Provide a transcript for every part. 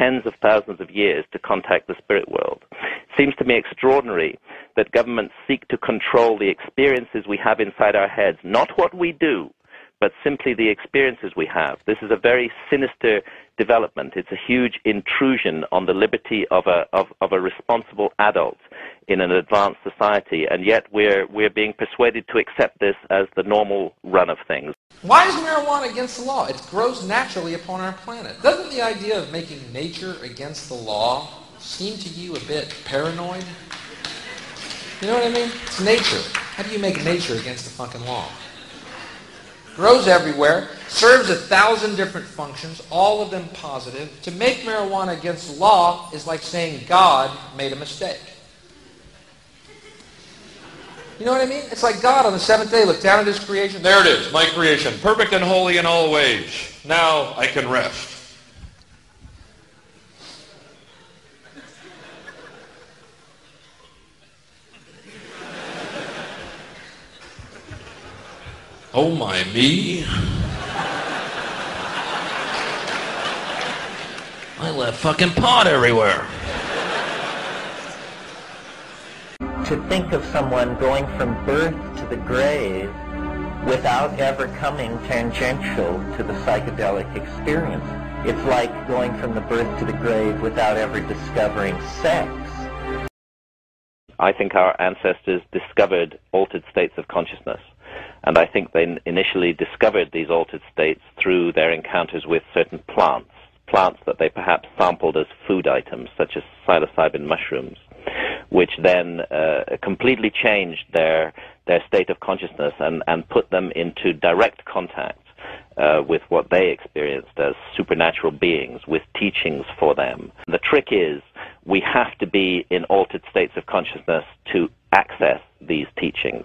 tens of thousands of years to contact the spirit world. It seems to me extraordinary that governments seek to control the experiences we have inside our heads, not what we do, but simply the experiences we have. This is a very sinister development. It's a huge intrusion on the liberty of a responsible adult in an advanced society, and yet we're being persuaded to accept this as the normal run of things. Why is marijuana against the law? It grows naturally upon our planet. Doesn't the idea of making nature against the law seem to you a bit paranoid? You know what I mean? It's nature. How do you make nature against the fucking law? Grows everywhere, serves 1,000 different functions, all of them positive. To make marijuana against the law is like saying God made a mistake. You know what I mean? It's like God on the seventh day looked down at his creation. There it is, my creation, perfect and holy in all ways. Now I can rest. Oh my me. I left fucking pot everywhere. To think of someone going from birth to the grave without ever coming tangential to the psychedelic experience. It's like going from the birth to the grave without ever discovering sex. I think our ancestors discovered altered states of consciousness. And I think they initially discovered these altered states through their encounters with certain plants that they perhaps sampled as food items, such as psilocybin mushrooms, which then completely changed their state of consciousness and put them into direct contact with what they experienced as supernatural beings, with teachings for them. The trick is we have to be in altered states of consciousness to access these teachings.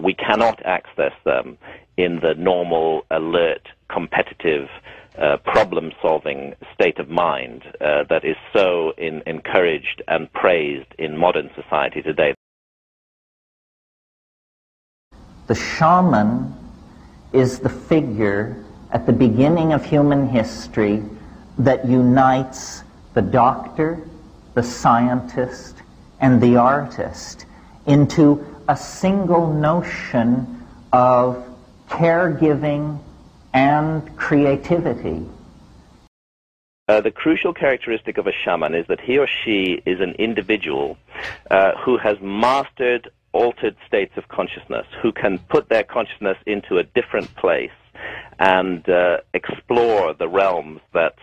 We cannot access them in the normal, alert, competitive, problem-solving state of mind that is so encouraged and praised in modern society today. The shaman is the figure at the beginning of human history that unites the doctor, the scientist, and the artist into a single notion of caregiving and creativity. The crucial characteristic of a shaman is that he or she is an individual who has mastered altered states of consciousness, who can put their consciousness into a different place and explore the realms that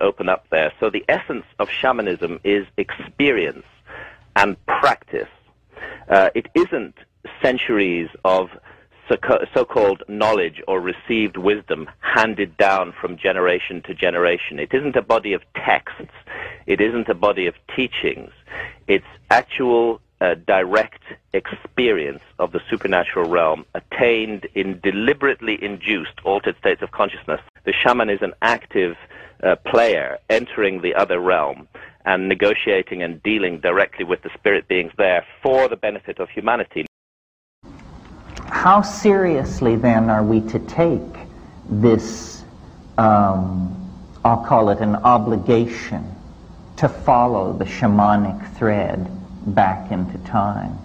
open up there. So the essence of shamanism is experience and practice. It isn't centuries of so-called knowledge or received wisdom handed down from generation to generation. It isn't a body of texts. It isn't a body of teachings. It's actual direct experience of the supernatural realm attained in deliberately induced altered states of consciousness. The shaman is an active player entering the other realm and negotiating and dealing directly with the spirit beings there for the benefit of humanity. How seriously then are we to take this, I'll call it an obligation, to follow the shamanic thread back into time?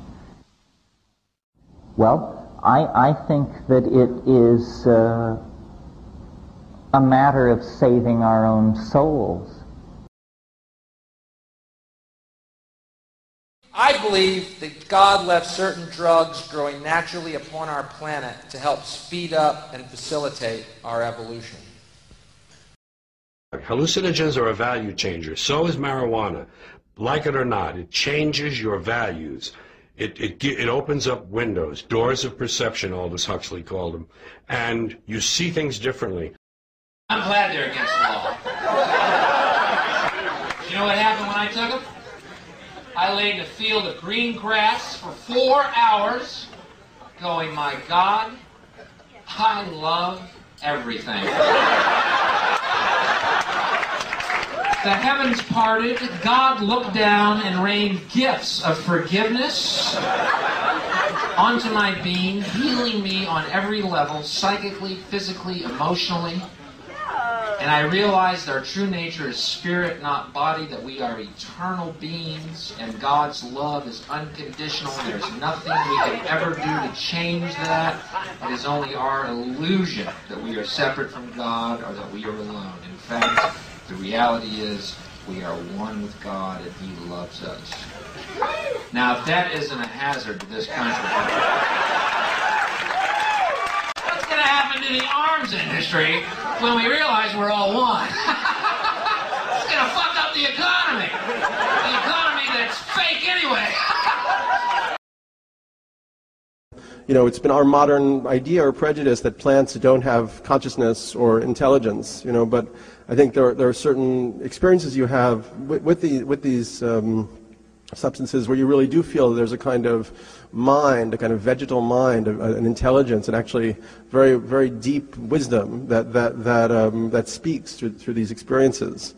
Well, I think that it is a matter of saving our own souls. I believe that God left certain drugs growing naturally upon our planet to help speed up and facilitate our evolution. Hallucinogens are a value changer. So is marijuana. Like it or not, it changes your values. It opens up windows, doors of perception, Aldous Huxley called them, and you see things differently. I'm glad they're against the law. You know what happened when I took them? I lay in a field of green grass for 4 hours going, my God, I love everything. The heavens parted, God looked down and rained gifts of forgiveness onto my being, healing me on every level, psychically, physically, emotionally. And I realized our true nature is spirit, not body, that we are eternal beings, and God's love is unconditional. There's nothing we can ever do to change that. It is only our illusion that we are separate from God or that we are alone. In fact, the reality is we are one with God and He loves us. Now, if that isn't a hazard to this country, what's going to happen to the arms industry when we realize we're all one? It's going to fuck up the economy. The economy that's fake anyway. You know, it's been our modern idea or prejudice that plants don't have consciousness or intelligence, you know, but I think there are certain experiences you have with these substances where you really do feel there's a kind of mind, a kind of vegetal mind, an intelligence, and actually very, very deep wisdom that speaks through these experiences.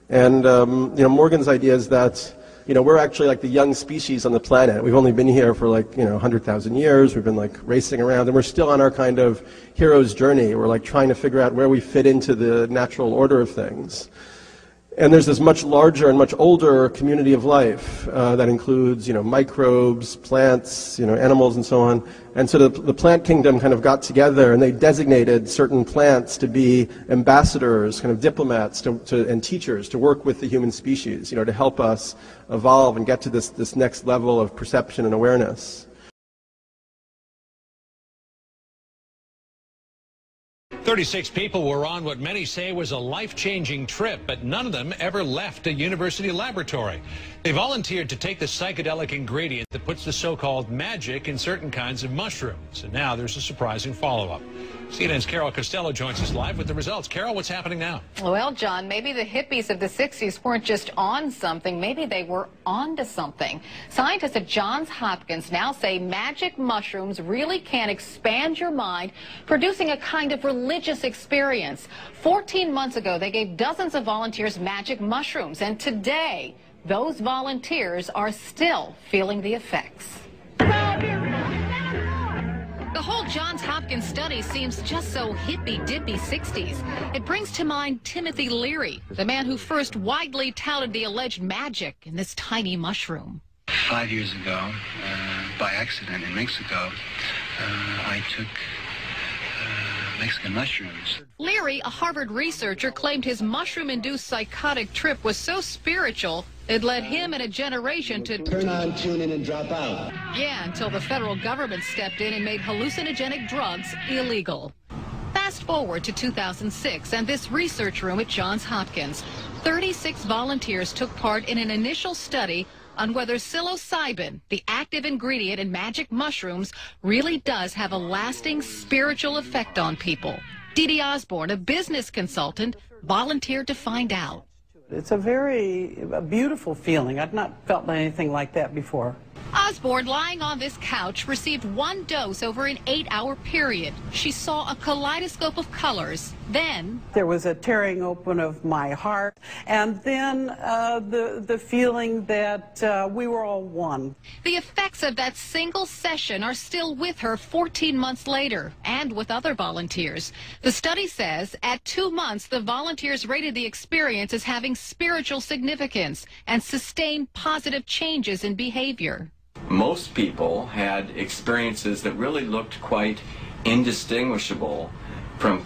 And you know, Morgan's idea is that, you know, we're actually like the young species on the planet. We've only been here for 100,000 years. We've been like racing around, and we're still on our kind of hero's journey. We're like trying to figure out where we fit into the natural order of things. And there's this much larger and much older community of life that includes, you know, microbes, plants, you know, animals, and so on. And so the plant kingdom kind of got together, and they designated certain plants to be ambassadors, kind of diplomats, and teachers to work with the human species, you know, to help us evolve and get to this next level of perception and awareness. 36 people were on what many say was a life-changing trip, but none of them ever left a university laboratory. They volunteered to take the psychedelic ingredient that puts the so-called magic in certain kinds of mushrooms. And now there's a surprising follow-up. CNN's Carol Costello joins us live with the results. Carol, what's happening now? Well, John, maybe the hippies of the 60s weren't just on something. Maybe they were onto something. Scientists at Johns Hopkins now say magic mushrooms really can expand your mind, producing a kind of religious experience. 14 months ago, they gave dozens of volunteers magic mushrooms, and today, those volunteers are still feeling the effects. The whole Johns Hopkins study seems just so hippy-dippy 60s. It brings to mind Timothy Leary, the man who first widely touted the alleged magic in this tiny mushroom. 5 years ago, by accident in Mexico, I took Mexican mushrooms. Leary, a Harvard researcher, claimed his mushroom-induced psychotic trip was so spiritual it led him and a generation to turn on, tune in, and drop out. Yeah, until the federal government stepped in and made hallucinogenic drugs illegal. Fast forward to 2006 and this research room at Johns Hopkins. 36 volunteers took part in an initial study on whether psilocybin, the active ingredient in magic mushrooms, really does have a lasting spiritual effect on people. Dee Dee Osborne, a business consultant, volunteered to find out. It's a very beautiful feeling. I've not felt anything like that before. Osborne, lying on this couch, received one dose over an 8-hour period. She saw a kaleidoscope of colors. Then there was a tearing open of my heart, and then the feeling that we were all one. The effects of that single session are still with her 14 months later, and with other volunteers. The study says at 2 months, the volunteers rated the experience as having spiritual significance and sustained positive changes in behavior. Most people had experiences that really looked quite indistinguishable from